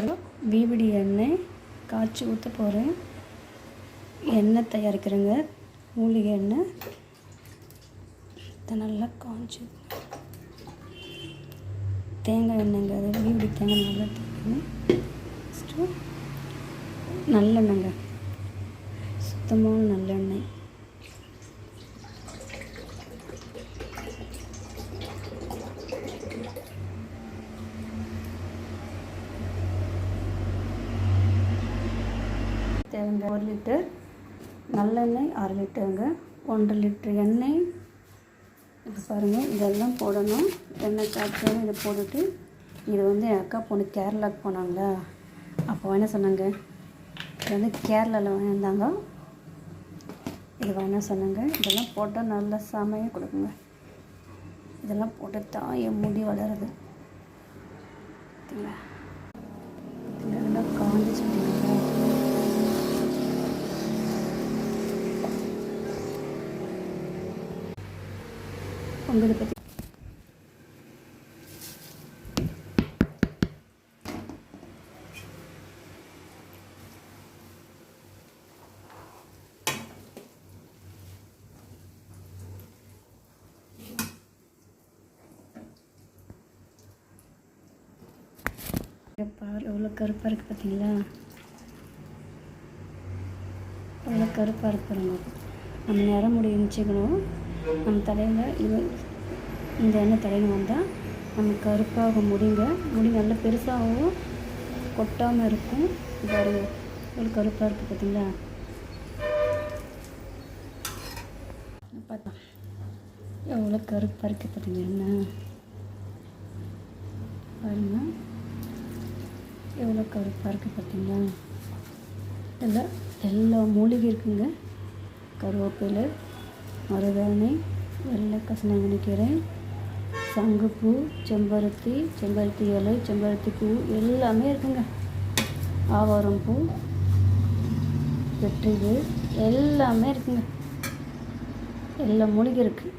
பாருங்கள், வீவிடி எண்ணெய் காய்ச்சி ஊற்ற போகிறேன். எண்ணெய் தயாரிக்கிறேங்க, மூலிகை எண்ணெய். இதை நல்லா காய்ச்சி தேங்காய் எண்ணெய்ங்க, அது வீவிடி தேங்காய் நல்லா தேங்காய். ஃபஸ்ட்டு நல்லெண்ணெய்ங்க, சுத்தமான நல்லெண்ணெய். தேவைங்க 1 லிட்டர் நல்லெண்ணெய், 6 லிட்டருங்க, 1.5 லிட்டர் எண்ணெய். இப்போ பாருங்கள், இதெல்லாம் போடணும். எண்ணெய் காய்ச்சலும் இதை போட்டுட்டு, இது வந்து என் அக்கா பொண்ணு கேரளாவுக்கு போனாங்களா, அப்போ என்ன சொன்னாங்க, இது வந்து கேரளாவில் வாங்கியிருந்தாங்க, இது வேணால் சொன்னாங்க. இதெல்லாம் போட்டால் நல்லா செமையாக கொடுக்குங்க. இதெல்லாம் போட்டு தான் என் முடி வளருது. பார்த்தீங்களா, நல்லா காஞ்சி சொல்லிங்க. உங்களை பற்றி பால் எவ்வளோ கருப்பாக இருக்குது பார்த்தீங்களா, எவ்வளோ கருப்பாக இருக்கிறவங்க. நம்ம நேரம் முடி இருந்துச்சுக்கணும், நம்ம தலையில் இந்த எண்ணெய் தலையில் வந்தால் நம்ம கருப்பாக முடிங்க. முடி நல்லா பெருசாகவும் கொட்டாமல் இருக்கும். பாருங்க, எவ்வளோ கருப்பாக இருக்குது பார்த்தீங்களா. பார்த்தா எவ்வளோ கருப்பாக இருக்குது பார்த்தீங்க எண்ணெய். பாருங்க, எவ்வளோ கருப்பாக இருக்குது பார்த்தீங்களா. இதில் எல்லா மூலிகை இருக்குங்க. கருவேப்பிலை, மருதாணி, வெள்ளை கசனாங்கண்ணி கீரை, சங்குப்பூ, செம்பருத்தி, செம்பருத்தி இலை, செம்பருத்தி பூ எல்லாமே இருக்குங்க. ஆவாரம் பூ, வெற்றிவேர் எல்லாமே இருக்குங்க. எல்லா மூலிகை இருக்குது.